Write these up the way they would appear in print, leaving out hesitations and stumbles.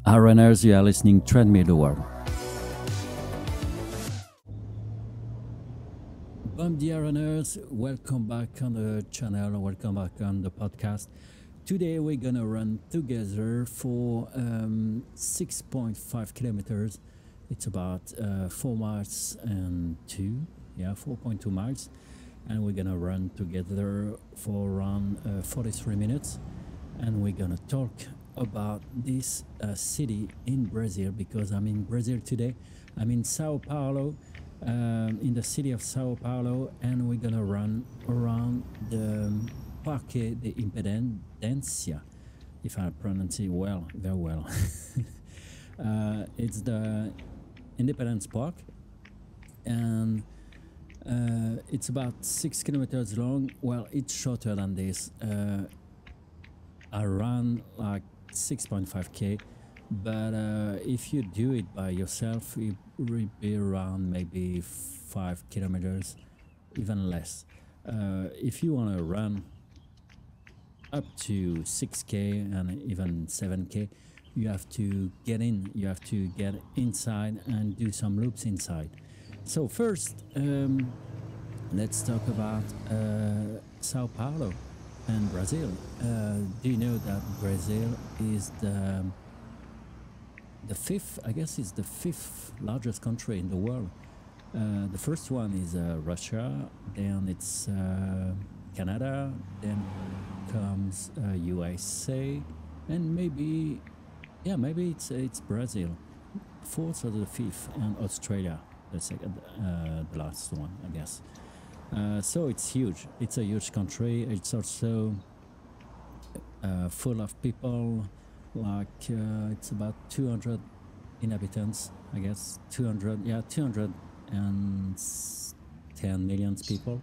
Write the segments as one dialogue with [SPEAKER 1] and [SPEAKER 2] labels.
[SPEAKER 1] Hi runners, you are listening Treadmill the World. Bon dia runners, welcome back on the channel, welcome back on the podcast. Today we're gonna run together for 6.5 kilometers. It's about 4 miles and 4.2 miles. And we're gonna run together for around 43 minutes. And we're gonna talk about this city in Brazil, because I'm in Brazil today. I'm in Sao Paulo, in the city of Sao Paulo, and we're gonna run around the Parque de Independencia, if I pronounce it well, very well. It's the Independence Park, and it's about 6 kilometers long. Well, it's shorter than this. I ran like 6.5k, but if you do it by yourself, it will be around maybe 5 kilometers, even less. If you want to run up to 6k and even 7k, you have to get in, you have to get inside and do some loops inside. So first, let's talk about Sao Paulo and Brazil. Do you know that Brazil is the fifth, I guess it's the fifth largest country in the world. The first one is Russia, then it's Canada, then comes USA, and maybe it's Brazil, fourth or the fifth, and Australia, the second, the last one, I guess. So it's huge. It's a huge country. It's also full of people. Like it's about 200 inhabitants, I guess. 210 million people.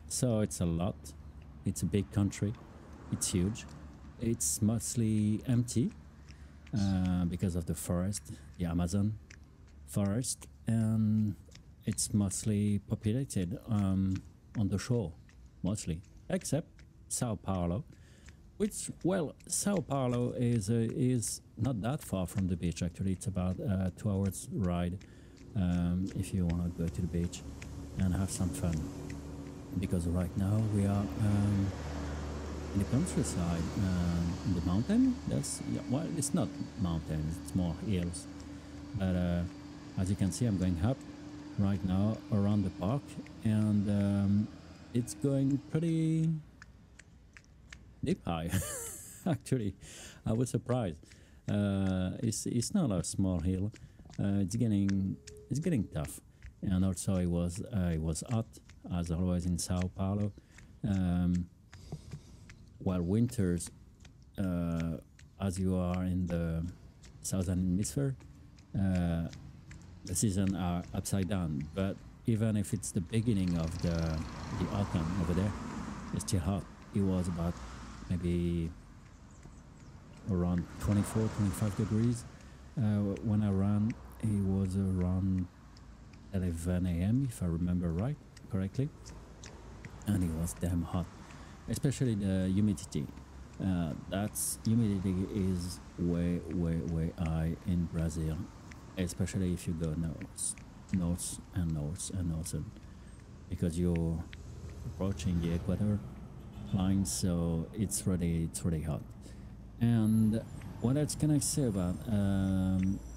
[SPEAKER 1] So it's a lot. It's a big country. It's huge. It's mostly empty because of the forest, the Amazon forest, and it's mostly populated on the shore, mostly, except Sao Paulo, which, well, Sao Paulo is not that far from the beach. Actually, it's about 2 hours ride if you want to go to the beach and have some fun. Because right now we are in the countryside, in the mountain. Well, it's not mountains; it's more hills. But as you can see, I'm going up right now around the park, and it's going pretty deep high. Actually, I was surprised. It's not a small hill. It's getting tough, and also it was hot, as always in Sao Paulo. While winters, as you are in the southern hemisphere, the seasons are upside down. But even if it's the beginning of the autumn over there, it's still hot. It was about maybe around 24, 25 degrees. When I ran, it was around 11 a.m. if I remember correctly, and it was damn hot, especially the humidity. Humidity is way high in Brazil, especially if you go north, because you're approaching the equator line, so it's really hot. And what else can I say about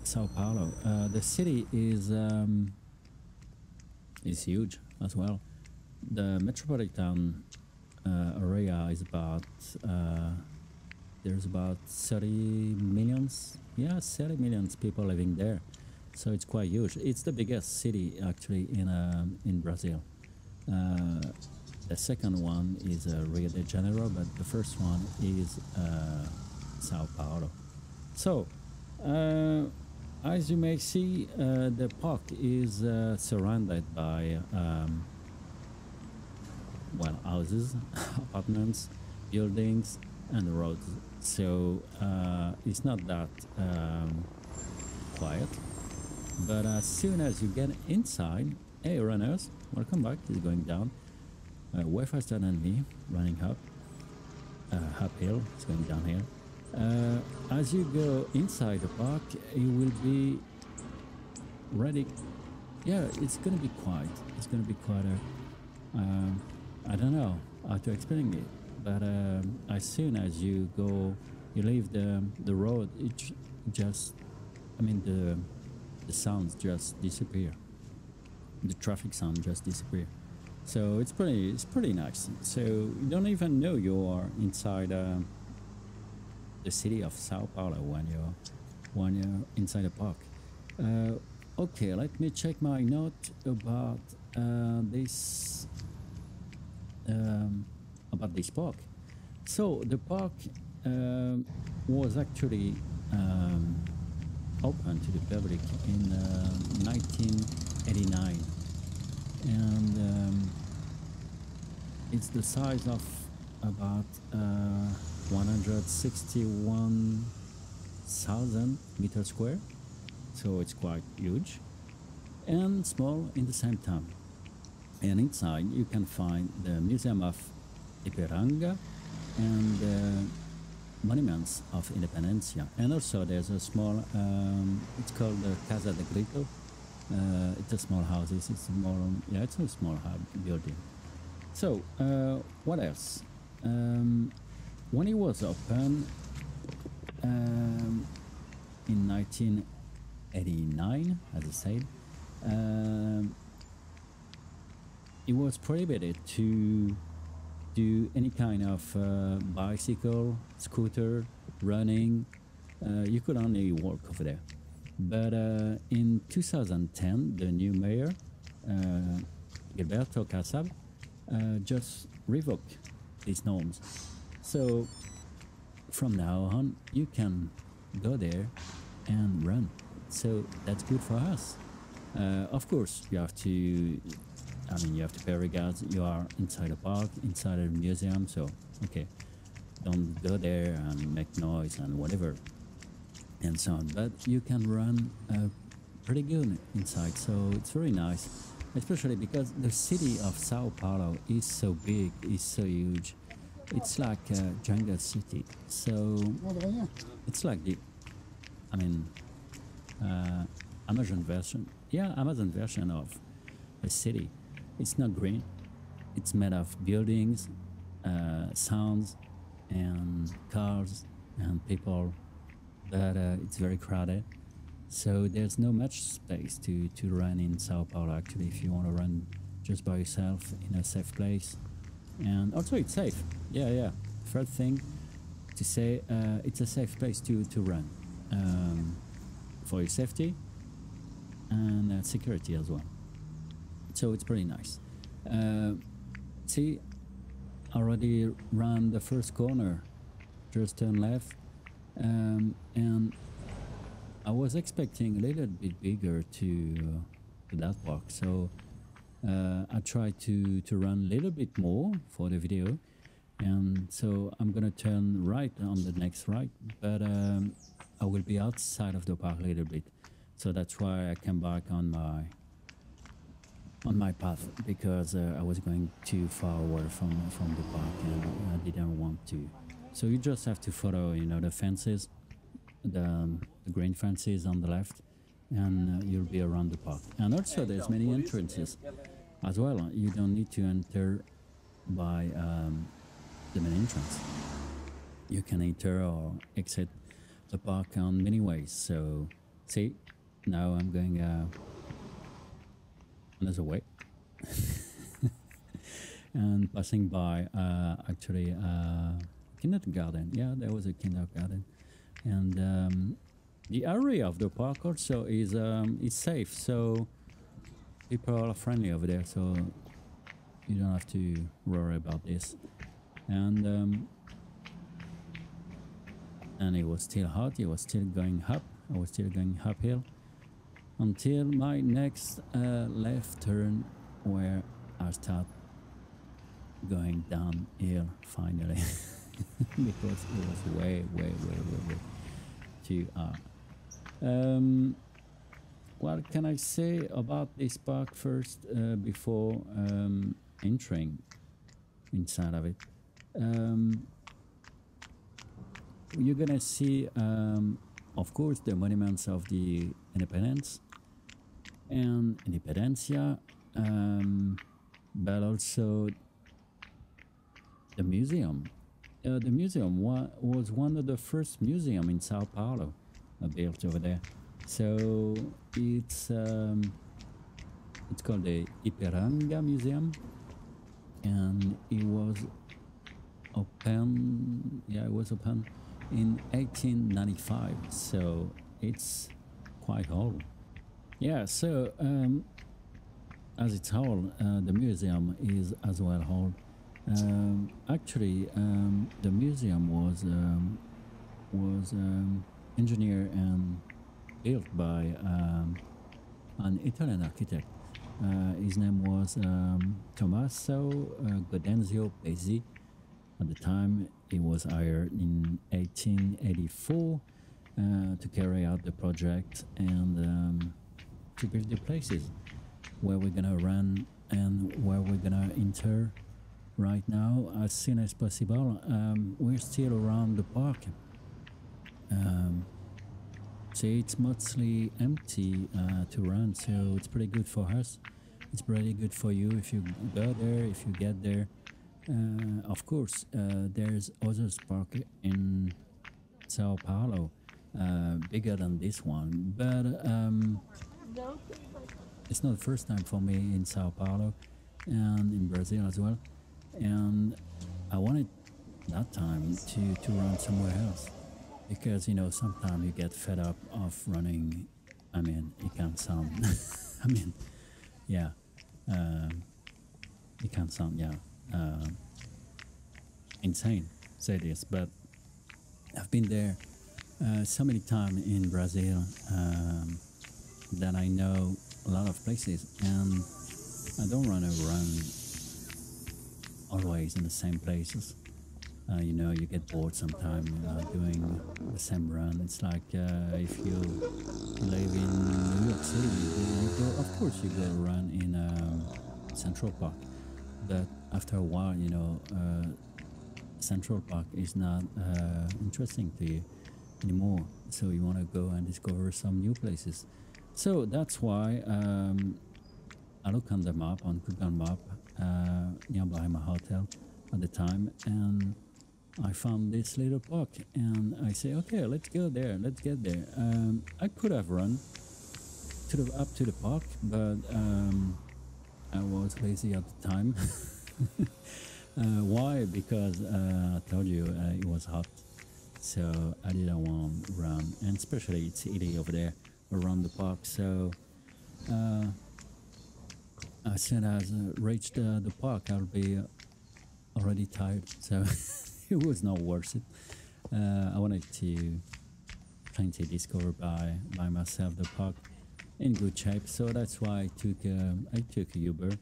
[SPEAKER 1] Sao Paulo? The city is huge as well. The metropolitan area is about there's about 30 millions people living there, so it's quite huge. It's the biggest city actually in Brazil. The second one is Rio de Janeiro, but the first one is Sao Paulo. So as you may see, the park is surrounded by houses, apartments, buildings, and roads. So it's not that quiet. But as soon as you get inside, hey runners, welcome back. It's going down way faster than me, running uphill. It's going downhill. As you go inside the park, it will be ready. Yeah, it's gonna be quiet. It's gonna be quite I don't know how to explain it, but as soon as you go, you leave the road, just, I mean, the sounds just disappear. The traffic sound just disappear. So it's pretty nice. So you don't even know you are inside the city of Sao Paulo when you're inside a park. Okay, let me check my note this about this park. So the park was actually open to the public in 1989, and it's the size of about 161,000 meters square, so it's quite huge and small in the same time. And inside you can find the Museum of Ipiranga and monuments of Independencia, and also there's a small it's called the Casa de Grito. It's a small house. It's a small, yeah, it's a small building. So what else? When it was open in 1989, as I said, it was prohibited to do any kind of bicycle, scooter, running. You could only walk over there. But in 2010, the new mayor, Gilberto Kassab, just revoked these norms. So from now on, you can go there and run. So that's good for us. Of course, you have to pay regards. You are inside a park, inside a museum, so okay, don't go there and make noise and whatever and so on. But you can run pretty good inside, so it's very nice, especially because the city of Sao Paulo is so big, is so huge. It's like a jungle city. So it's like Amazon version of a city. It's not green. It's made of buildings, sounds, and cars and people. But it's very crowded. So there's no much space to run in Sao Paulo. Actually, if you want to run just by yourself in a safe place, and also it's safe. Yeah. Third thing to say, it's a safe place to run for your safety and security as well. So it's pretty nice. See, already ran the first corner, just turn left, and I was expecting a little bit bigger to that park, so I tried to run a little bit more for the video, and so I'm gonna turn right on the next right, but I will be outside of the park a little bit, so that's why I came back on my path, because I was going too far away from the park and I didn't want to. So you just have to follow, the fences, the green fences on the left, and you'll be around the park. And also there's many entrances as well. You don't need to enter by the main entrance. You can enter or exit the park on many ways. So see, now I'm going another way and passing by actually kindergarten. Yeah, there was a kindergarten, and the area of the park also is safe, so people are friendly over there, so you don't have to worry about this. And it was still hot. It was still going up. I was still going uphill until my next left turn, where I start going downhill finally because it was way too hard. What can I say about this park first before entering inside of it? you're gonna see, of course, the monuments of the independence and Independencia, but also the museum. The museum was one of the first museum in Sao Paulo built over there. So it's called the Ipiranga Museum, and it was open. Yeah, it was open in 1895. So it's quite old. Yeah. So as it's old, the museum is as well old. Actually, the museum was engineered and built by an Italian architect. His name was Tommaso Gaudenzio Pesi. At the time, he was hired in 1884 to carry out the project and to build the places where we're gonna run and where we're gonna enter. Right now, as soon as possible, we're still around the park. So it's mostly empty to run, so it's pretty good for us. It's pretty good for you if you go there, if you get there. Of course, there's other park in Sao Paulo, bigger than this one, but it's not the first time for me in Sao Paulo and in Brazil as well. And I wanted that time to run somewhere else, because sometimes you get fed up of running. I mean, it can sound I mean, yeah, it can sound insane say this, but I've been there so many times in Brazil that I know a lot of places, and I don't run around always in the same places. You get bored sometimes doing the same run. It's like if you live in New York City, of course you go run in Central Park, but after a while, Central Park is not interesting to you anymore. So you want to go and discover some new places. So that's why I look on the map, on Google Map, nearby my hotel at the time, and I found this little park, and I say, okay, let's go there, let's get there. I could have run up to the park, but I was lazy at the time. Why? Because I told you it was hot, so I didn't want to run, and especially it's hilly over there around the park. So as soon as I reach the park, I'll be already tired, so it was not worth it. I wanted to try to discover by myself the park in good shape, so that's why I took a Uber.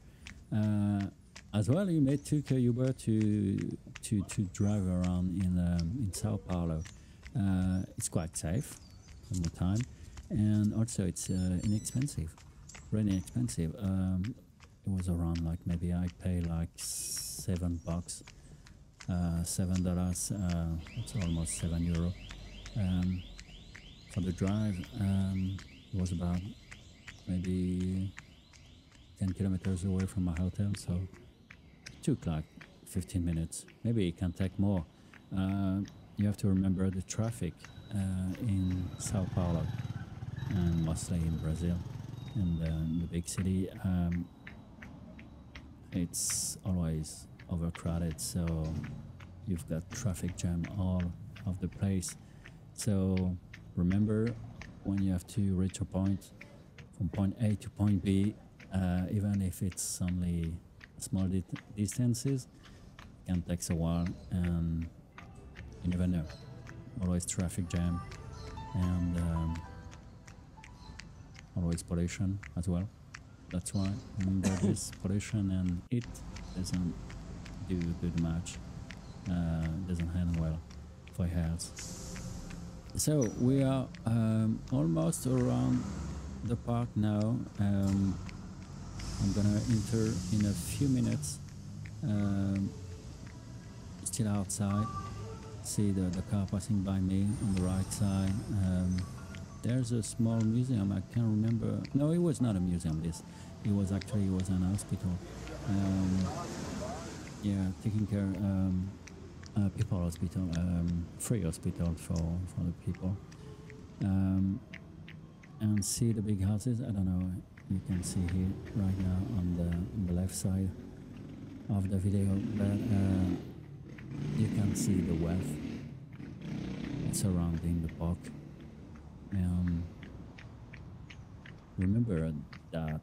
[SPEAKER 1] As well, you may take a Uber to drive around in Sao Paulo. It's quite safe all the time, and also it's inexpensive, really inexpensive. It was around like maybe I pay like $7, $7. It's almost €7 for the drive. It was about maybe 10 kilometers away from my hotel, so it took like 15 minutes. Maybe it can take more. You have to remember the traffic in Sao Paulo and mostly in Brazil, and in the big city. It's always overcrowded, so you've got traffic jam all of the place. So remember, when you have to reach a point from point A to point B, even if it's only small distances, it can take a while, and you never know. Always traffic jam, and always pollution as well. That's why remember this pollution, and it doesn't do a good match, doesn't handle well for health. So we are almost around the park now. I'm gonna enter in a few minutes. Still outside, See the car passing by me on the right side. There's a small museum. I can't remember. No, it was not a museum. It was actually an hospital. Um, yeah, taking care people hospital, free hospital for the people. And see the big houses. I don't know. You can see here right now on the left side of the video, but you can see the wealth surrounding the park. Remember that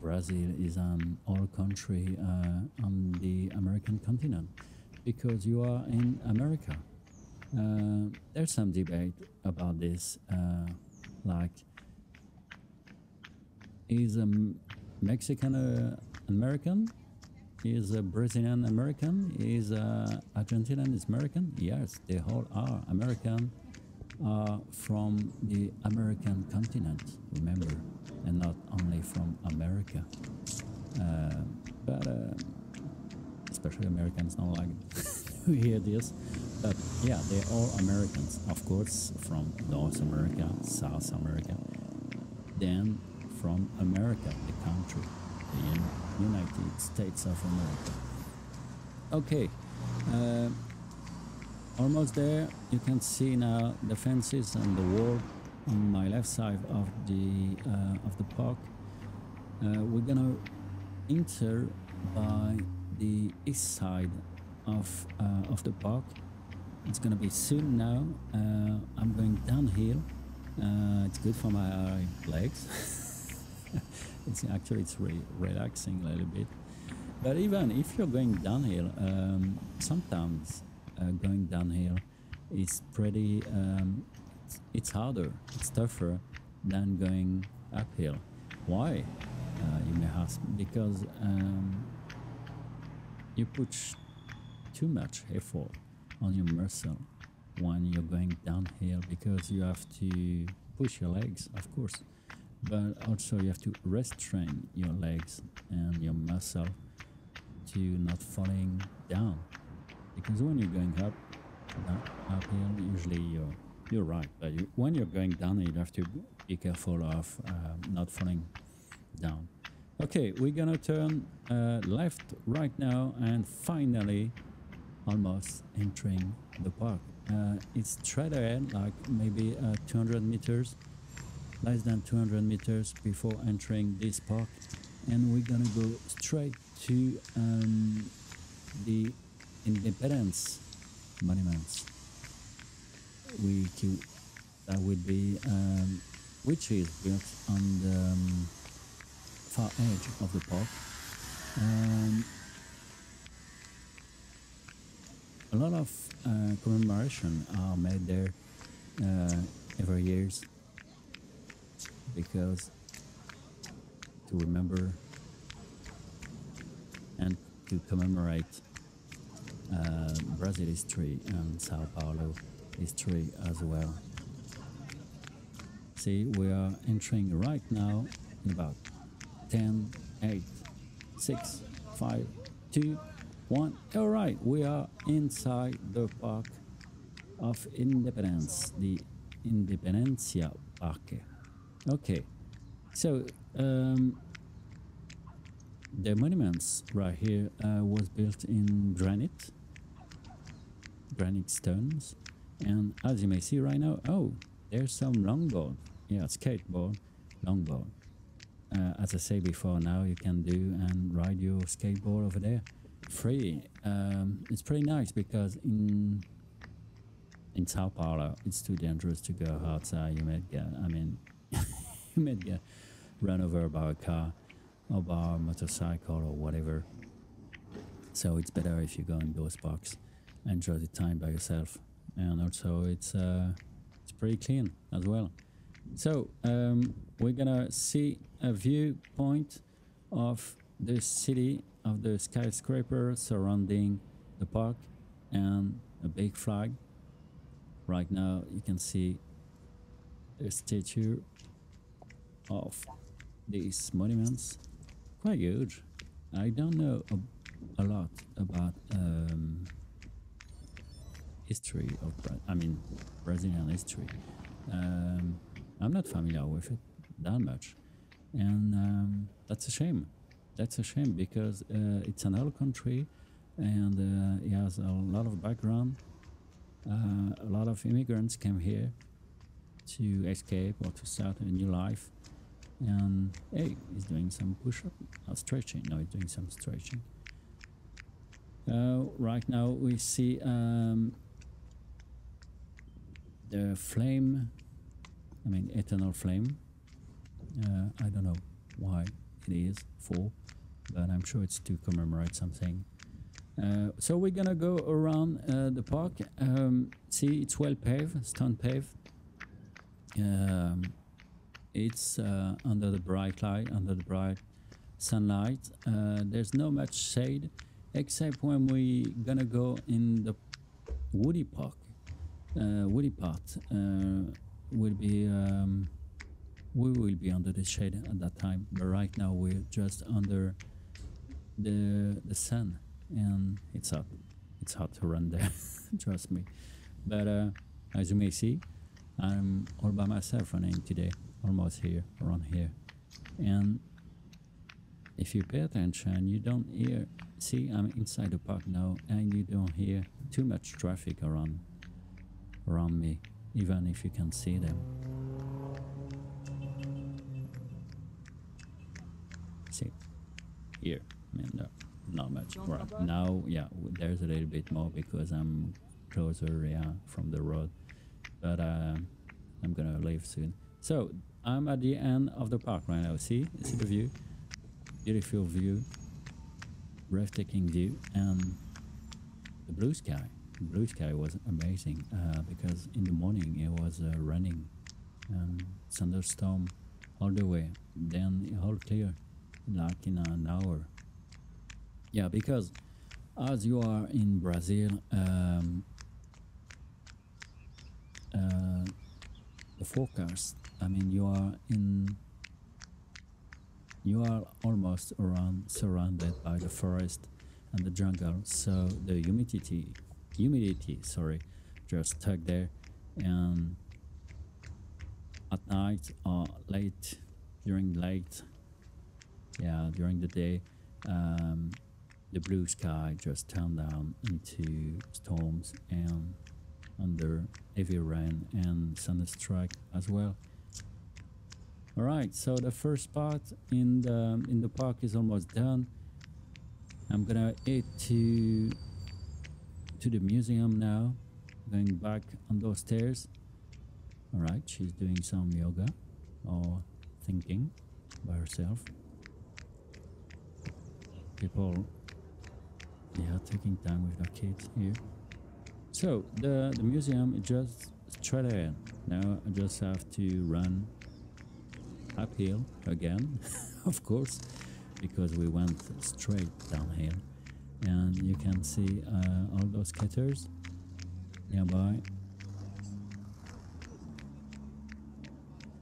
[SPEAKER 1] Brazil is an old country on the American continent because you are in America. There's some debate about this, like is a Mexican American? Is a Brazilian American? Is Argentinian is American? Yes, they all are American, from the American continent, remember, and not only from America. But especially Americans don't like to hear this. But yeah, they're all Americans, of course, from North America, South America, then from America, the country, the United States of America. Okay, almost there. You can see now the fences and the wall on my left side of the park. We're gonna enter by the east side of the park. It's gonna be soon now. I'm going downhill. It's good for my legs. It's relaxing a little bit. But even if you're going downhill, sometimes going downhill is pretty. It's harder. It's tougher than going uphill. Why? You may ask. Because you put too much effort on your muscle when you're going downhill, because you have to push your legs, of course, but also you have to restrain your legs and your muscle to not falling down, because when you're going uphill, usually you're right, but when you're going down, you have to be careful of not falling down. Okay, we're gonna turn left right now, and finally almost entering the park. It's straight ahead, like maybe 200 meters, less than 200 meters before entering this park, and we're gonna go straight to the Independence monuments, that would be which is built on the far edge of the park. A lot of commemoration are made there every years, because to remember and to commemorate Brazil history and Sao Paulo history as well. See, we are entering right now in about 10, 8, 6, 5, 2, 1. All right, we are inside the Park of Independence, the Independencia Parque. Okay, so the monuments right here was built in granite stones, and as you may see right now, oh, there's some longboard. Yeah, skateboard, longboard. As I said before, now you can do and ride your skateboard over there free. It's pretty nice, because in Sao Paulo it's too dangerous to go outside. You might get, you might get run over by a car or by a motorcycle or whatever. So it's better if you go in those parks, enjoy the time by yourself, and also it's pretty clean as well. So we're gonna see a viewpoint of the city, of the skyscraper surrounding the park, and a big flag. Right now you can see a statue of these monuments, quite huge. I don't know a lot about history of Brazilian history. I'm not familiar with it that much, and that's a shame. That's a shame because it's an old country, and it has a lot of background. A lot of immigrants came here to escape or to start a new life. And hey, he's doing some push-up, stretching. No, he's doing some stretching. Right now we see the flame, eternal flame. I don't know why it is for, but I'm sure it's to commemorate something. So we're gonna go around the park. See, it's well paved, stone paved. It's under the bright light, under the bright sunlight. There's no much shade, except when we gonna go in the woody park. Woody part will be we will be under the shade at that time. But right now we're just under the sun, and it's hot. It's hot to run there, trust me. But as you may see, I'm all by myself running today, almost here, around here. And if you pay attention, you don't hear, see, I'm inside the park now, and you don't hear too much traffic around me, even if you can see them. See, here, no, not much. Right now, yeah, there's a little bit more because I'm closer, from the road. But I'm gonna leave soon. So I'm at the end of the park right now. See the view, beautiful view, breathtaking view, and the blue sky. The blue sky was amazing because in the morning it was raining and thunderstorm all the way. Then all clear, like in an hour. Yeah, because as you are in Brazil, the forecast, you are almost surrounded by the forest and the jungle, so the humidity just stuck there. And at night or during the day, the blue sky just turned down into storms and under heavy rain and thunderstruck as well. All right, so the first part in the park is almost done. I'm gonna head to the museum now, going back on those stairs. All right, she's doing some yoga or thinking by herself. People, taking time with their kids here. So the museum is just straight ahead. Now I just have to run uphill again, of course, because we went straight downhill. And you can see all those skaters nearby.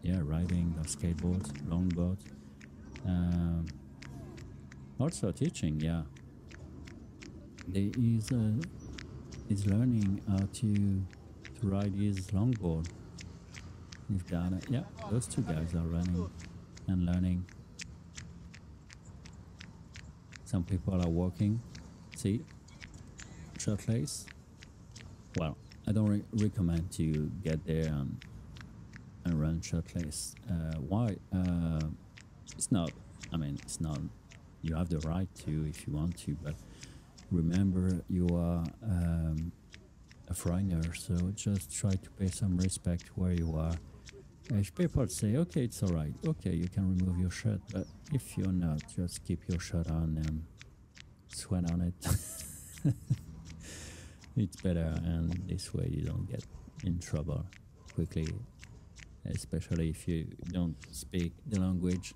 [SPEAKER 1] Yeah, riding those skateboards, longboards. Also teaching, yeah. There is learning how to ride his longboard. With that, yeah, those two guys are running and learning. Some people are walking. See, shirtless. Well, I don't recommend to get there and run shirtless. Why? It's not. It's not. You have the right to if you want to, but remember you are a foreigner, so just try to pay some respect where you are. If people say, okay, it's all right, okay, you can remove your shirt, but if you're not, just keep your shirt on and sweat on it. It's better, and this way you don't get in trouble quickly, especially if you don't speak the language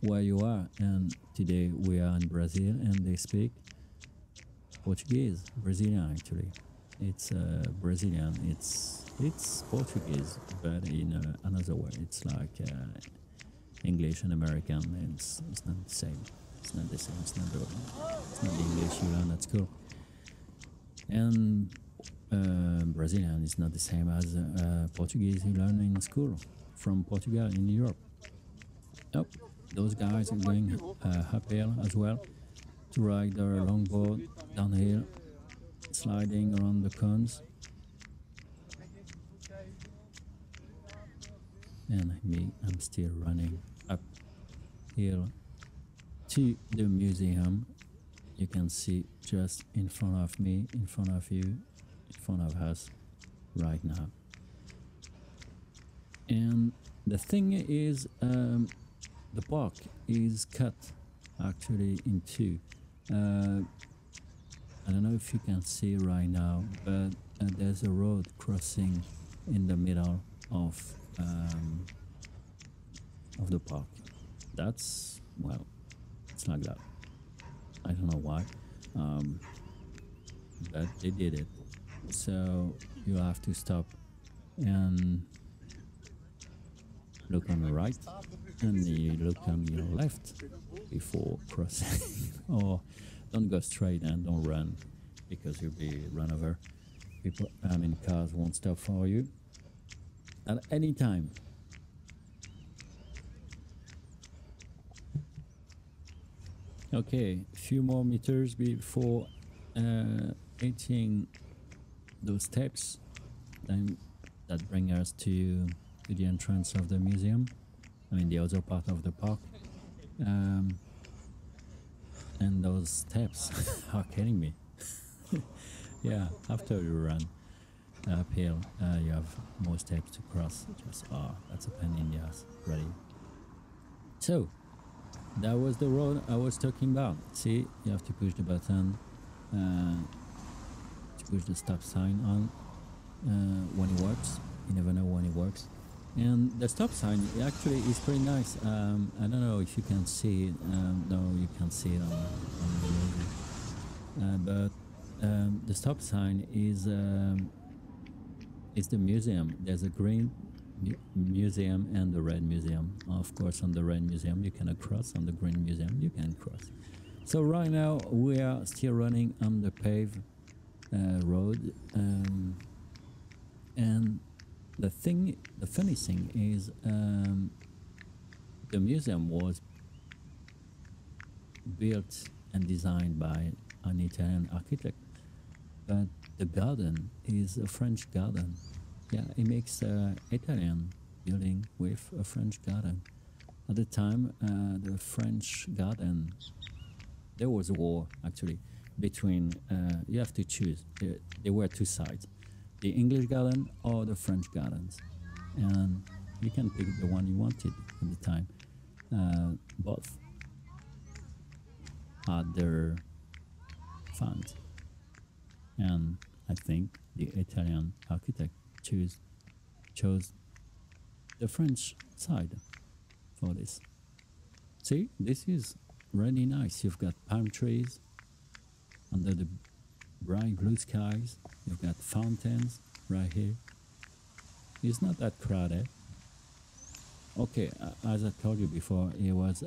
[SPEAKER 1] where you are. And today we are in Brazil and they speak Portuguese, Brazilian actually. It's Brazilian, it's Portuguese, but in another way. It's like English and American. It's not the same. It's not the same. It's not the English you learn at school. And Brazilian is not the same as Portuguese you learn in school from Portugal in Europe. Nope, those guys are going uphill as well to ride their longboard downhill, sliding around the cones. And me, I'm still running uphill to the museum. You can see just in front of me, in front of you, in front of us right now. And the thing is, the park is cut actually in two. I don't know if you can see right now, but there's a road crossing in the middle of the park. That's, well, it's like that. I don't know why, but they did it. So you have to stop and look on the right, and you look on your left before crossing. Or don't go straight and don't run, because you'll be run over. People, cars won't stop for you at any time. Okay, a few more meters before reaching those steps, then that brings us to the entrance of the museum. The other part of the park. And those steps are killing me. Yeah, after you run uphill, you have more steps to cross. Just, that's a pain in the ass, really. So, that was the road I was talking about. See, you have to push the button to push the stop sign on when it works. You never know when it works. And the stop sign actually is pretty nice. I don't know if you can see it. No, you can't see it on the movie. But the stop sign is the museum. There's a green museum and the red museum. Of course, on the red museum you cannot cross. On the green museum you can cross. So right now we are still running on the paved road, and the funny thing is, the museum was built and designed by an Italian architect, but the garden is a French garden. Yeah, he makes an Italian building with a French garden. At the time, the French garden, there was a war actually between, you have to choose, there were two sides, the English garden or the French gardens, and you can pick the one you wanted at the time. Both had their fans, and I think the Italian architect chose the French side for this. See, this is really nice. You've got palm trees under the bright blue skies. You've got fountains right here. It's not that crowded. Okay, as I told you before, it was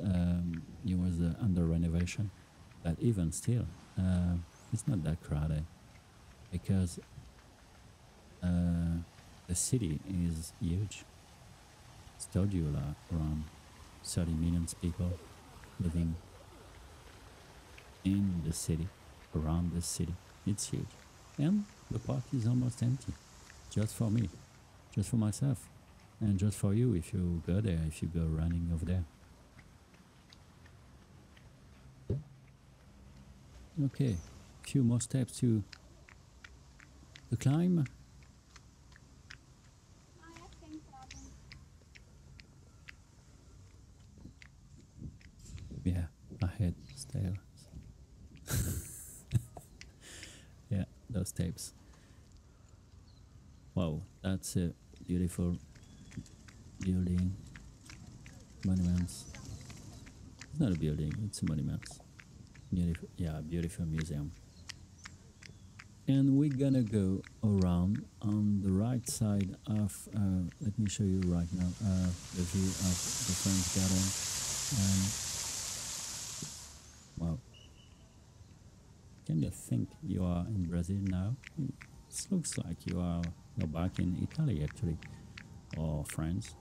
[SPEAKER 1] under renovation, but even still, it's not that crowded because the city is huge. It's told you around 30 million people living in the city, around the city. It's huge, and the park is almost empty, just for me, just for myself, and just for you if you go there, if you go running over there. Okay, few more steps to climb. Yeah, I had stairs. Yeah, those tapes. Wow, that's a beautiful building. Monuments. It's not a building, it's a monument. Beautiful, yeah, beautiful museum. And we're gonna go around on the right side of, let me show you right now, the view of the French garden. Wow. Can you think you are in Brazil now? It looks like you're back in Italy actually, or France.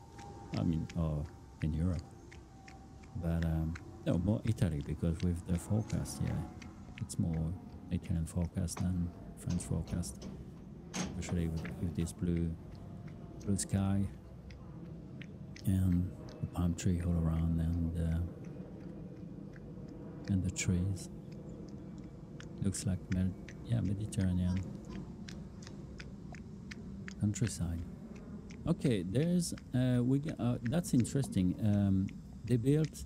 [SPEAKER 1] I mean, or in Europe. But no, more Italy because with the forecast, yeah, it's more Italian forecast than French forecast, especially with this blue sky and the palm tree all around and the trees. Looks like Mediterranean countryside. Okay, there's that's interesting. They built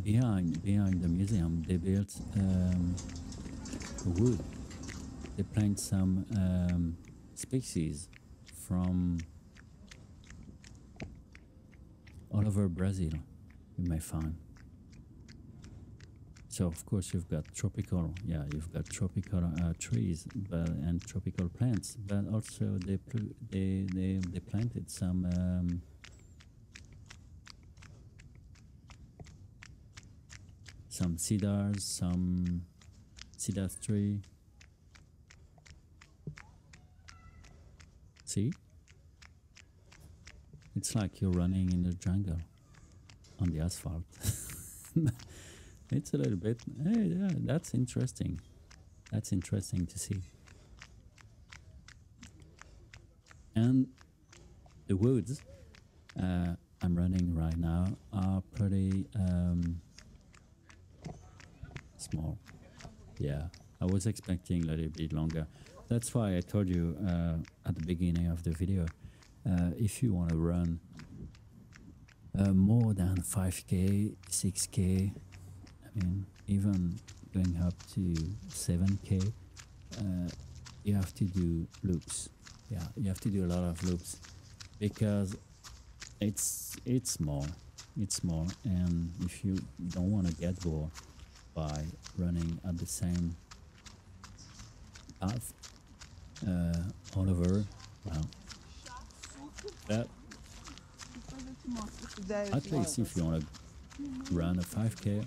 [SPEAKER 1] behind the museum. They built wood. They plant some species from all over Brazil. You may find. So of course you've got tropical trees, and tropical plants, but also they planted some cedars, some cedar tree. See, it's like you're running in the jungle on the asphalt. It's a little bit, hey, yeah, that's interesting. That's interesting to see. And the woods I'm running right now are pretty small. Yeah, I was expecting a little bit longer. That's why I told you at the beginning of the video, if you want to run more than 5K, 6K, I mean, even going up to 7K, you have to do loops. Yeah, you have to do a lot of loops because it's small. It's small, and if you don't want to get bored by running at the same path all over, well, but at least if you want to run a 5K,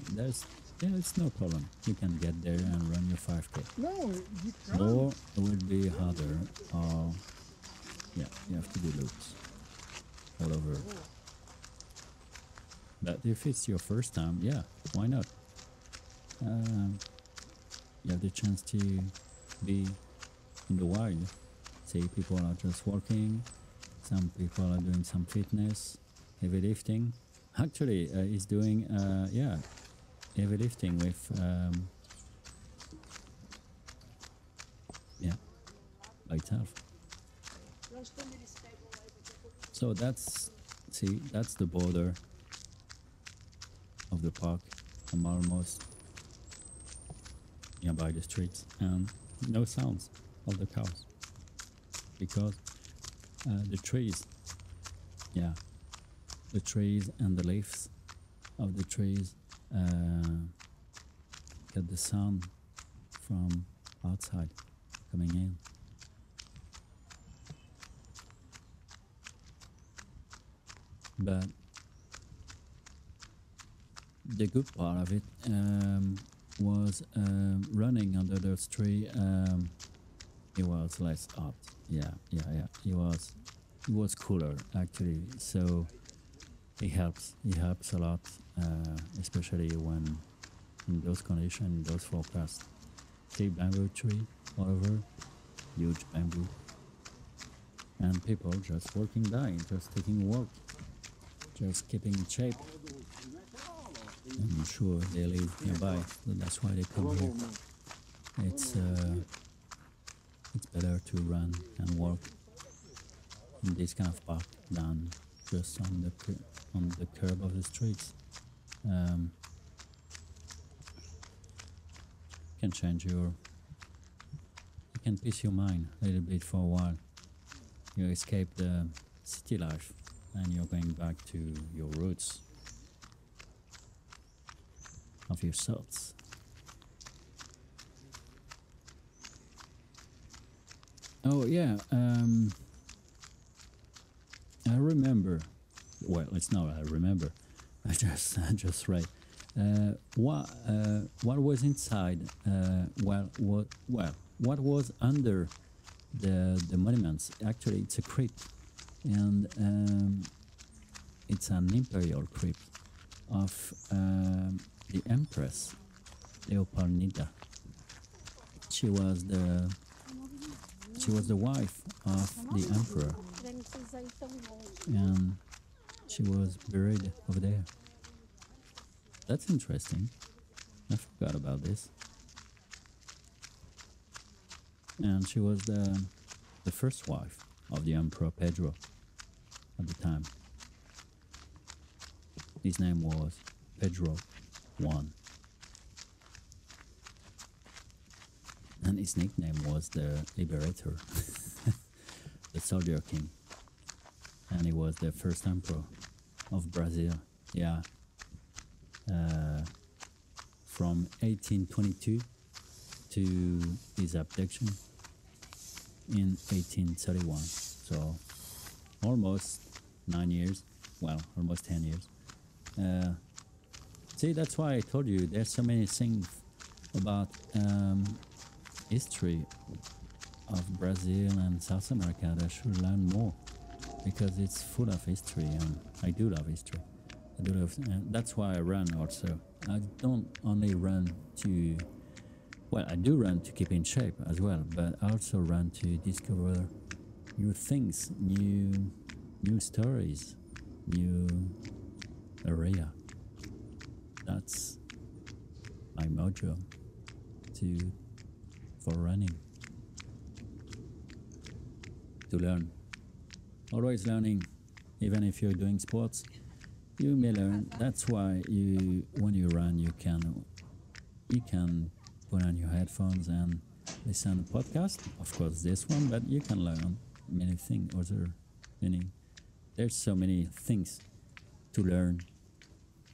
[SPEAKER 1] it's no problem. You can get there and run your 5K.
[SPEAKER 2] No, you can't.
[SPEAKER 1] Or it will be harder, or yeah, you have to do loops all over. But if it's your first time, yeah, why not? You have the chance to be in the wild. See, people are just walking, some people are doing some fitness, heavy lifting. Actually, he's doing, heavy lifting with, by itself. So that's the border of the park. I'm almost nearby the streets, and no sounds of the cows because the trees, the trees and the leaves of the trees get the sound from outside coming in. But the good part of it was running under those trees. It was less hot. Yeah. It was cooler actually. So it helps. It helps a lot, especially when in those conditions, those forecasts. See, bamboo tree all over, huge bamboo, and people just walking by, just taking a walk, just keeping in shape. I'm sure they live nearby, so that's why they come here. It's better to run and walk in this kind of park than just on the curb of the streets. Can change you can peace your mind a little bit for a while. You escape the city life and you're going back to your roots of your thoughts. Oh yeah, I remember. Well, it's not I remember. I just read. What was inside? Well, what was under the monuments. Actually, it's a crypt, and it's an imperial crypt of the Empress Leopoldina. She was the wife of the emperor, and she was buried over there. That's interesting. I forgot about this. And she was the first wife of the Emperor Pedro at the time. His name was Pedro I. And his nickname was the Liberator, the Soldier King. And he was the first emperor of Brazil. Yeah. From 1822 to his abduction in 1831. So almost 9 years. Well, almost 10 years. See, that's why I told you there's so many things about history of Brazil and South America that I should learn more, because it's full of history, and I do love history. And that's why I run also. I don't only run to, well, I do run to keep in shape as well, but I also run to discover new things, new stories, new area. That's my mojo for running. To learn. Always learning, even if you're doing sports. You may learn. That's why when you run, you can put on your headphones and listen to podcast. Of course, this one, but you can learn many things. There's so many things to learn.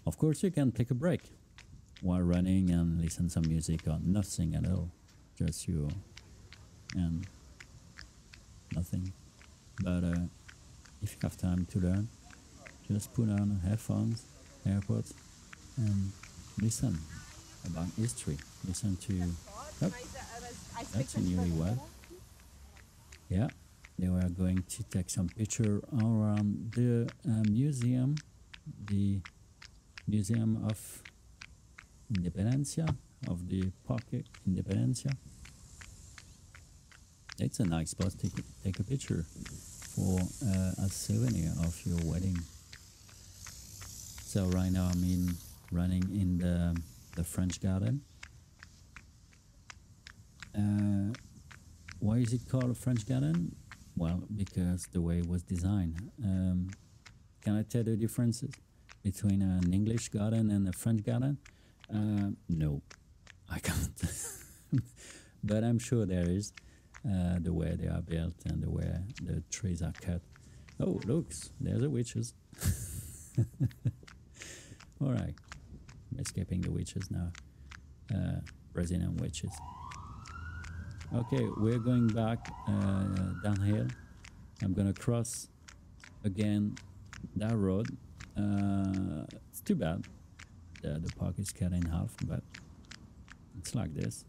[SPEAKER 1] Of course, you can take a break while running and listen to some music or nothing at all, just you and nothing. But if you have time to learn, just put on headphones, AirPods, and listen about history. Listen to... Oh, that's a newly well. Yeah, they were going to take some picture around the museum, the Museum of Independencia, of the Parque Independencia. It's a nice spot to take a picture for a souvenir of your wedding. So right now I'm running in the French Garden. Why is it called a French Garden? Well, because the way it was designed. Can I tell the differences between an English garden and a French garden? No, I can't. But I'm sure there is, the way they are built and the way the trees are cut. Oh, look, there's the witches. All right, I'm escaping the witches now. Brazilian witches. Okay, we're going back downhill. I'm gonna cross again that road. It's too bad. The park is cut in half, but it's like this.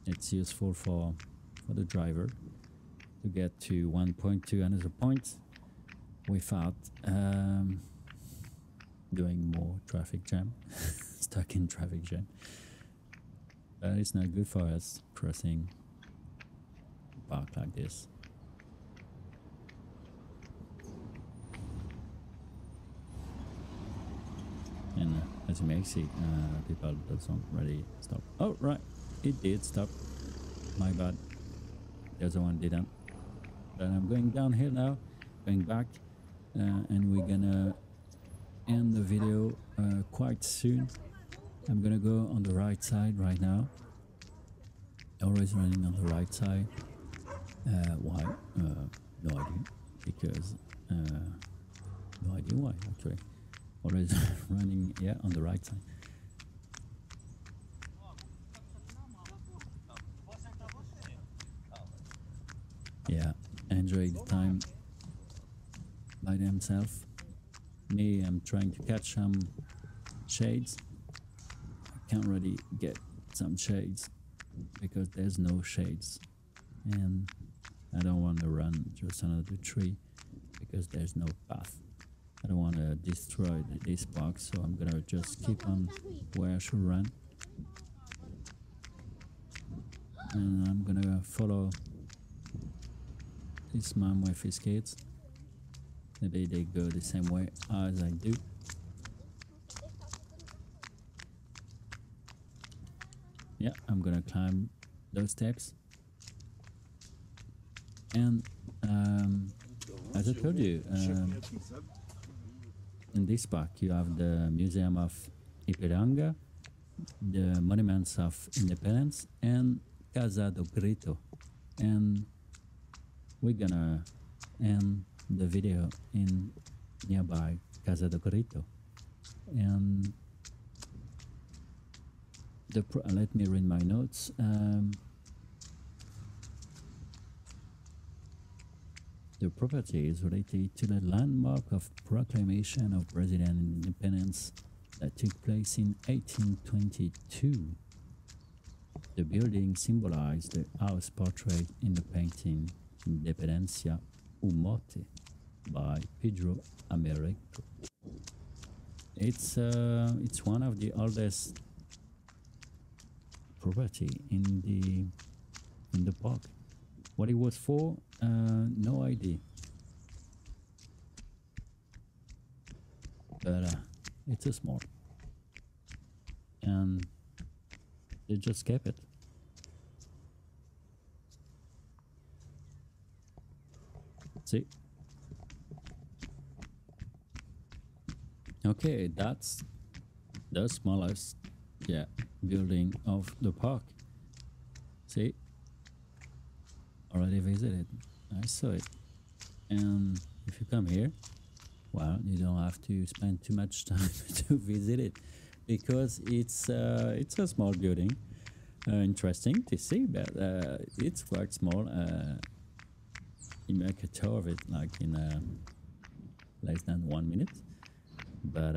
[SPEAKER 1] It's useful for the driver to get to one point to another point without doing more traffic jam, stuck in traffic jam. But it's not good for us crossing the park like this. And as you may see, people don't really stop. Oh, right, it did stop. My bad. The other one didn't. But I'm going downhill now, going back, and we're gonna end the video quite soon. I'm gonna go on the right side right now. Always running on the right side. Why? No idea. Because no idea why actually. Always running, yeah, on the right side. Yeah, enjoy the time by themselves. Me, I'm trying to catch some shades. I can't really get some shades because there's no shades, and I don't want to run just another tree because there's no path. I don't want to destroy this park, so I'm gonna just keep on where I should run, and I'm gonna follow this man with his kids. Maybe they go the same way as I do. Yeah, I'm gonna climb those steps. And as I told you, in this park you have the Museum of Ipiranga, the Monuments of Independence, and Casa do Grito. And we're gonna end the video in nearby Casa do Grito. And let me read my notes. The property is related to the landmark of proclamation of Brazilian independence that took place in 1822. The building symbolized the house portrait in the painting Independencia Morte by Pedro Américo. It's one of the oldest property in the park. What it was for, no idea. But it's a small, and they just kept it. See? Okay, that's the smallest, building of the park. See? Already visited. I saw it. And if you come here, well, you don't have to spend too much time to visit it, because it's a small building. Interesting to see, but it's quite small. You make a tour of it like in less than 1 minute, but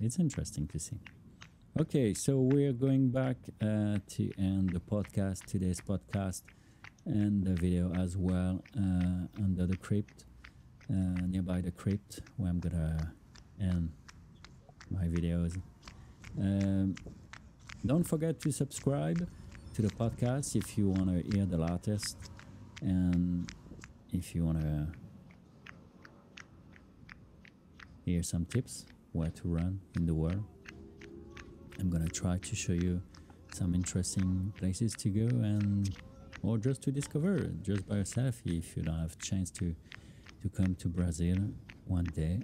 [SPEAKER 1] it's interesting to see. Okay, so we're going back to end the podcast, today's podcast, and the video as well, under the crypt, nearby the crypt, where I'm gonna end my videos. Don't forget to subscribe to the podcast if you want to hear the latest, and if you want to hear some tips where to run in the world. I'm gonna try to show you some interesting places to go, and or just to discover just by yourself if you don't have a chance to come to Brazil one day,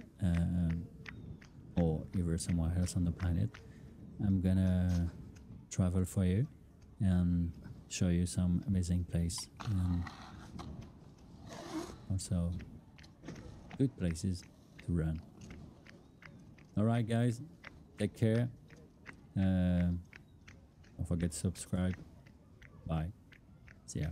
[SPEAKER 1] or even somewhere else on the planet. I'm gonna travel for you and show you some amazing place, and also good places to run. Alright guys, take care. Don't forget to subscribe. Bye. See ya.